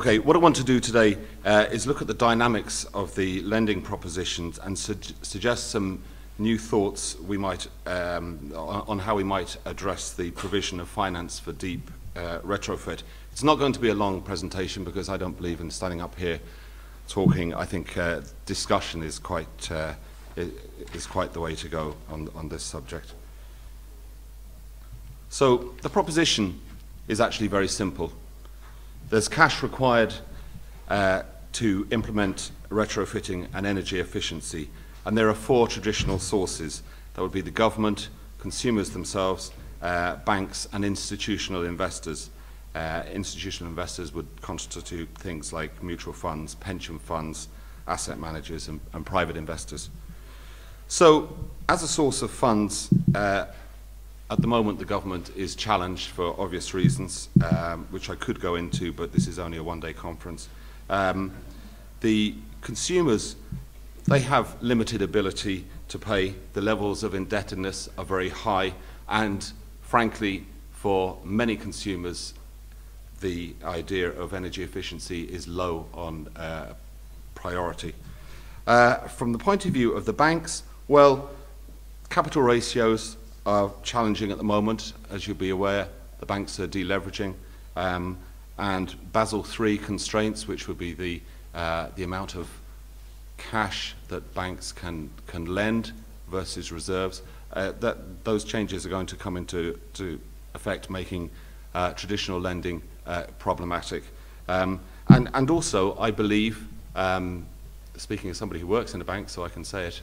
Okay, what I want to do today is look at the dynamics of the lending propositions and suggest some new thoughts we might on how we might address the provision of finance for deep retrofit. It's not going to be a long presentation because I don't believe in standing up here talking. I think discussion is quite the way to go on this subject. So the proposition is actually very simple. There's cash required to implement retrofitting and energy efficiency, and there are four traditional sources. That would be the government, consumers themselves, banks, and institutional investors. Institutional investors would constitute things like mutual funds, pension funds, asset managers, and private investors. So, as a source of funds, at the moment, the government is challenged for obvious reasons, which I could go into, but this is only a one-day conference. The consumers, they have limited ability to pay. The levels of indebtedness are very high, and frankly, for many consumers, the idea of energy efficiency is low on priority. From the point of view of the banks, well, capital ratios are challenging at the moment. As you'll be aware, the banks are deleveraging, and Basel III constraints, which would be the amount of cash that banks can lend versus reserves, those changes are going to come into effect, making traditional lending problematic. And also, I believe, speaking as somebody who works in a bank, so I can say it,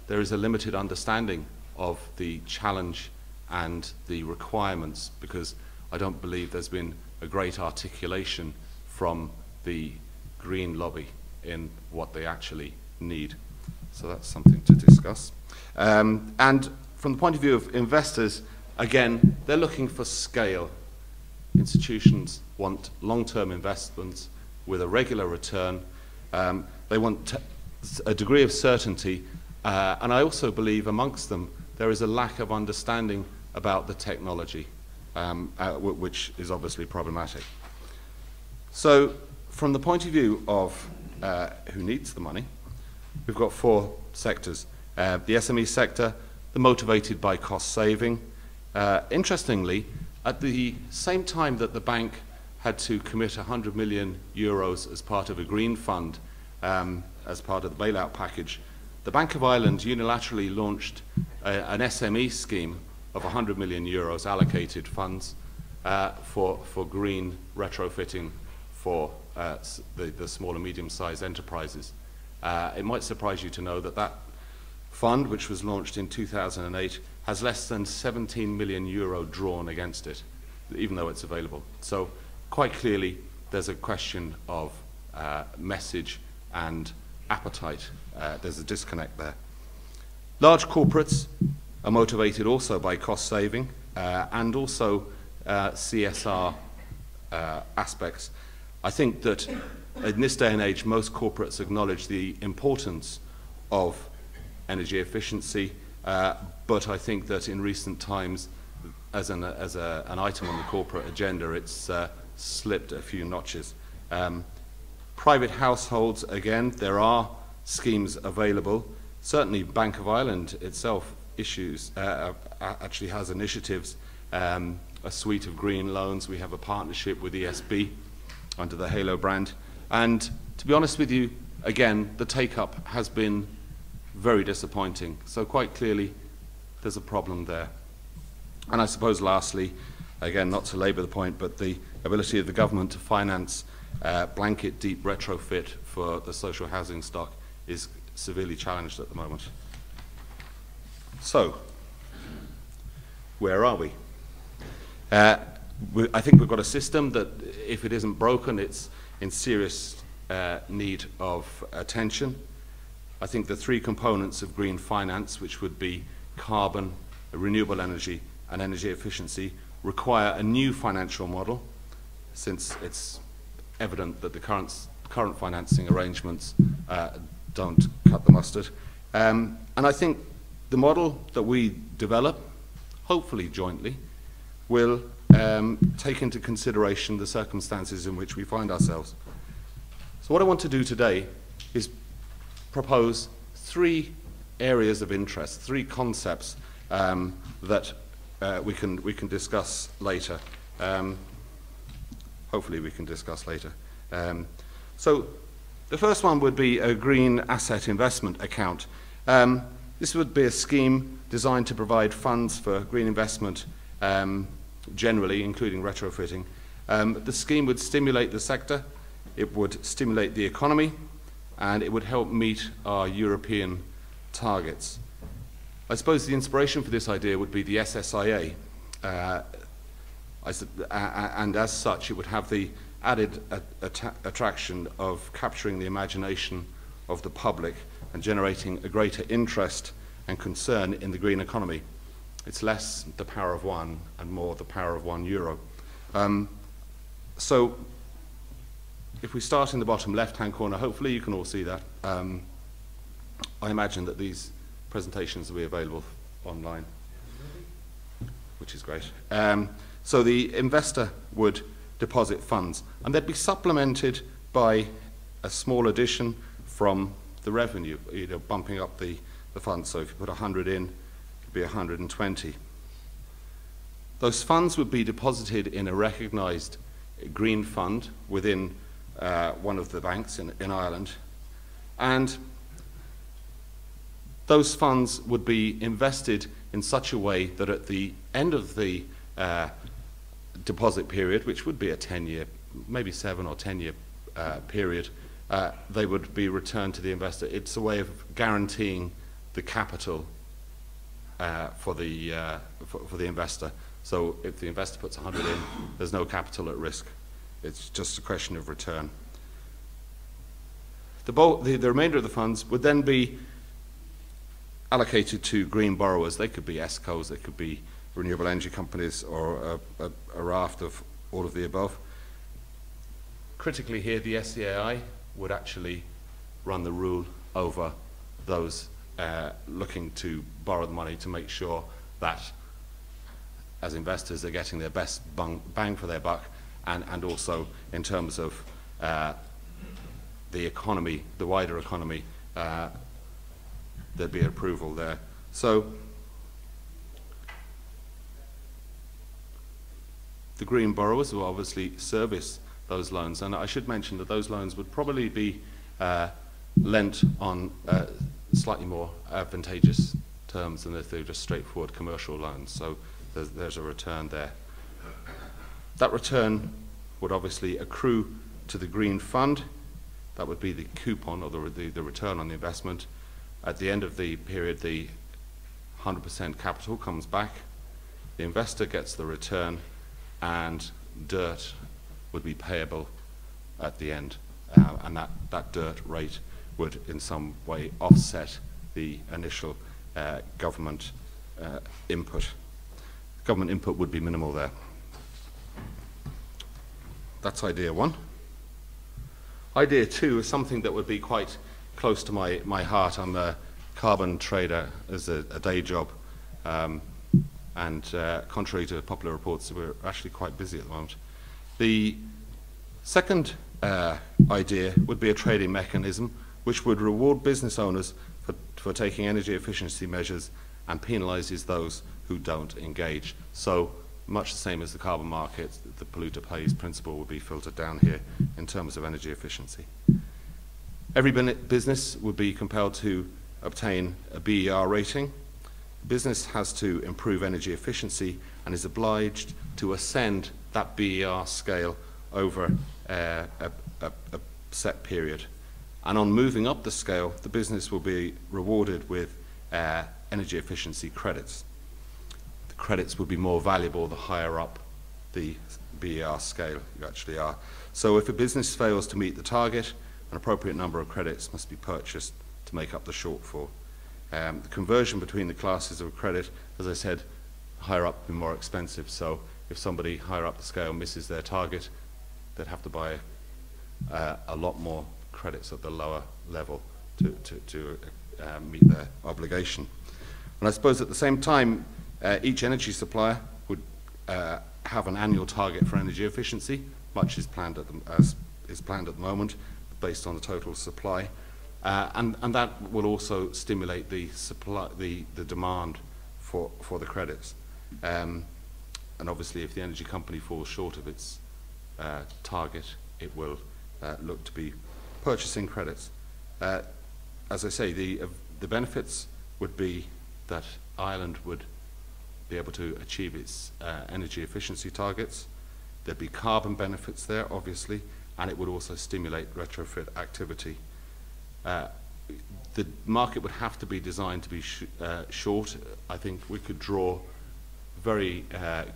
there is a limited understanding of the challenge and the requirements, because I don't believe there's been a great articulation from the green lobby in what they actually need. So that's something to discuss. And from the point of view of investors, again, they're looking for scale. Institutions want long-term investments with a regular return. They want a degree of certainty, and I also believe amongst them there is a lack of understanding about the technology, which is obviously problematic. So, from the point of view of who needs the money, we've got four sectors. The SME sector, the motivated by cost saving. Interestingly, at the same time that the bank had to commit 100 million euros as part of a green fund, as part of the bailout package, the Bank of Ireland unilaterally launched an SME scheme of 100 million euros allocated funds for green retrofitting for the small and medium-sized enterprises. It might surprise you to know that that fund, which was launched in 2008, has less than 17 million euro drawn against it, even though it's available. So quite clearly, there's a question of message and appetite. There's a disconnect there. Large corporates are motivated also by cost saving and also CSR aspects. I think that in this day and age, most corporates acknowledge the importance of energy efficiency, but I think that in recent times, as an item on the corporate agenda, it's slipped a few notches. Private households, again, there are schemes available. Certainly Bank of Ireland itself actually has initiatives, a suite of green loans. We have a partnership with ESB under the Halo brand. And to be honest with you, again, the take-up has been very disappointing. So quite clearly, there's a problem there. And I suppose lastly, again, not to labour the point, but the ability of the government to finance blanket deep retrofit for the social housing stock is severely challenged at the moment. So, where are we? I think we've got a system that, if it isn't broken, it's in serious need of attention. I think the three components of green finance, which would be carbon, renewable energy, and energy efficiency, require a new financial model, since it's evident that the current financing arrangements don't cut the mustard. And I think the model that we develop, hopefully jointly, will take into consideration the circumstances in which we find ourselves. So what I want to do today is propose 3 areas of interest, 3 concepts that we can discuss later. Hopefully we can discuss later. So the first one would be a green asset investment account. This would be a scheme designed to provide funds for green investment generally, including retrofitting. The scheme would stimulate the sector, it would stimulate the economy, and it would help meet our European targets. I suppose the inspiration for this idea would be the SSIA, and as such it would have the added attraction of capturing the imagination of the public and generating a greater interest and concern in the green economy. It's less the power of one and more the power of €1. So if we start in the bottom left-hand corner, hopefully you can all see that. I imagine that these presentations will be available online, which is great. So the investor would deposit funds, and they'd be supplemented by a small addition from the revenue, bumping up the funds. So if you put 100 in, it'd be 120. Those funds would be deposited in a recognised green fund within one of the banks in Ireland, and those funds would be invested in such a way that at the end of the deposit period, which would be a 10-year, maybe 7 or 10-year period, they would be returned to the investor. It's a way of guaranteeing the capital for the investor. So if the investor puts 100 in, there's no capital at risk. It's just a question of return. The remainder of the funds would then be allocated to green borrowers. They could be ESCOs, they could be renewable energy companies, or a raft of all of the above. Critically here, the SCAI would actually run the rule over those looking to borrow the money to make sure that as investors they're getting their best bang for their buck, and also in terms of the economy, the wider economy, there'd be approval there. So the green borrowers will obviously service those loans, and I should mention that those loans would probably be lent on slightly more advantageous terms than if they were just straightforward commercial loans. So there's a return there. That return would obviously accrue to the green fund. That would be the coupon, or the return on the investment. At the end of the period, the 100% capital comes back, the investor gets the return, and dirt would be payable at the end. And that dirt rate would in some way offset the initial government input. Government input would be minimal there. That's idea 1. Idea 2 is something that would be quite close to my heart. I'm a carbon trader as a day job, and contrary to popular reports, we're actually quite busy at the moment. The second idea would be a trading mechanism which would reward business owners for taking energy efficiency measures and penalises those who don't engage. So much the same as the carbon market, the polluter pays principle would be filtered down here in terms of energy efficiency. Every business would be compelled to obtain a BER rating. Business has to improve energy efficiency and is obliged to ascend that BER scale over a set period. And on moving up the scale, the business will be rewarded with energy efficiency credits. The credits would be more valuable the higher up the BER scale you actually are. So if a business fails to meet the target, an appropriate number of credits must be purchased to make up the shortfall. The conversion between the classes of credit, as I said, higher up would be more expensive. So if somebody higher up the scale misses their target, they'd have to buy a lot more credits at the lower level to meet their obligation. And I suppose at the same time, each energy supplier would have an annual target for energy efficiency, much is planned at the moment, based on the total supply, and that will also stimulate the supply, the demand for the credits. And obviously, if the energy company falls short of its target, it will look to be purchasing credits. As I say, the benefits would be that Ireland would be able to achieve its energy efficiency targets. There'd be carbon benefits there, obviously, and it would also stimulate retrofit activity. The market would have to be designed to be short. I think we could draw very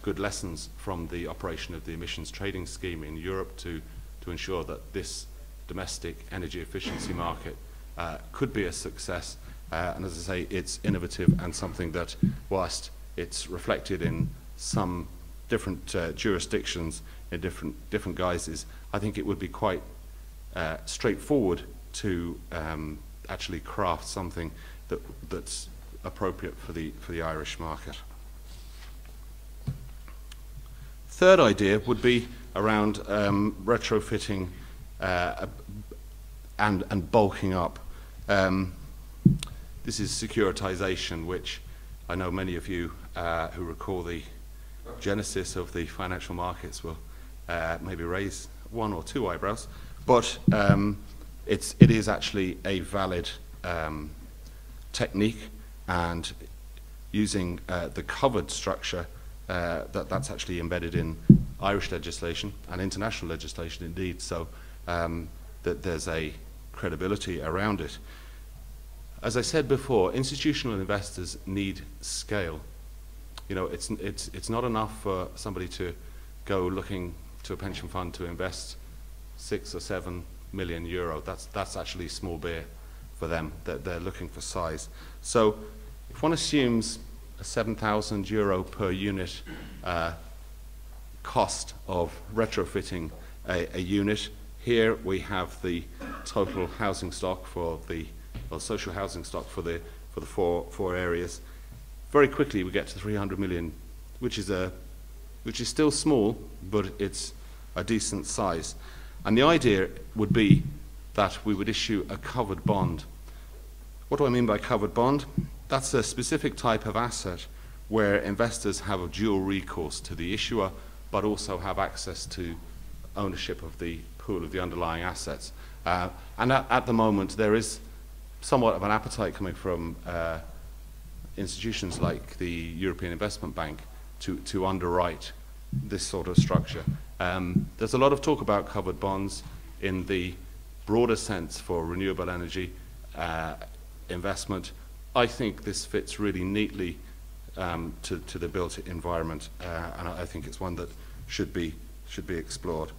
good lessons from the operation of the emissions trading scheme in Europe to ensure that this domestic energy efficiency market could be a success. And as I say, it's innovative and something that, whilst it's reflected in some different jurisdictions in different guises, I think it would be quite straightforward to actually craft something that's appropriate for the Irish market. Third idea would be around retrofitting and bulking up. This is securitisation, which I know many of you who recall the genesis of the financial markets will maybe raise one or two eyebrows, but it is actually a valid technique, and using the covered structure that's actually embedded in Irish legislation and international legislation indeed, so that there's a credibility around it. As I said before, institutional investors need scale. You know, it's not enough for somebody to go looking to a pension fund to invest 6 or 7 million euro. That's actually small beer for them. They're looking for size. So if one assumes a 7,000 euro per unit cost of retrofitting a unit, here we have the total housing stock for the social housing stock for the four areas. Very quickly we get to 300 million, which is still small, but it's a decent size. And the idea would be that we would issue a covered bond. What do I mean by covered bond? That's a specific type of asset where investors have a dual recourse to the issuer, but also have access to ownership of the pool of the underlying assets. And at the moment, there is somewhat of an appetite coming from institutions like the European Investment Bank to underwrite this sort of structure. There's a lot of talk about covered bonds in the broader sense for renewable energy investment. I think this fits really neatly to the built environment, and I think it's one that should be explored.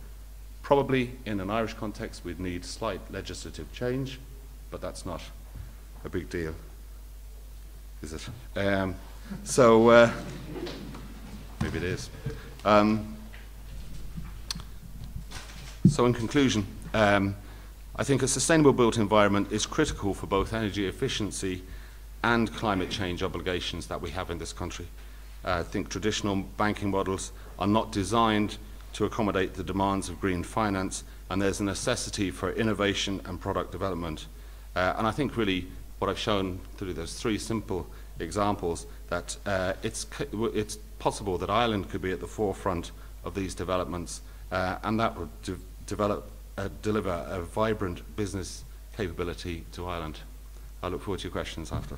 Probably in an Irish context we'd need slight legislative change, but that's not a big deal, is it? Maybe it is. So in conclusion, I think a sustainable built environment is critical for both energy efficiency and climate change obligations that we have in this country. I think traditional banking models are not designed to accommodate the demands of green finance, and there's a necessity for innovation and product development. And I think really what I've shown through those 3 simple examples, that it's possible that Ireland could be at the forefront of these developments, and that would deliver a vibrant business capability to Ireland. I look forward to your questions after.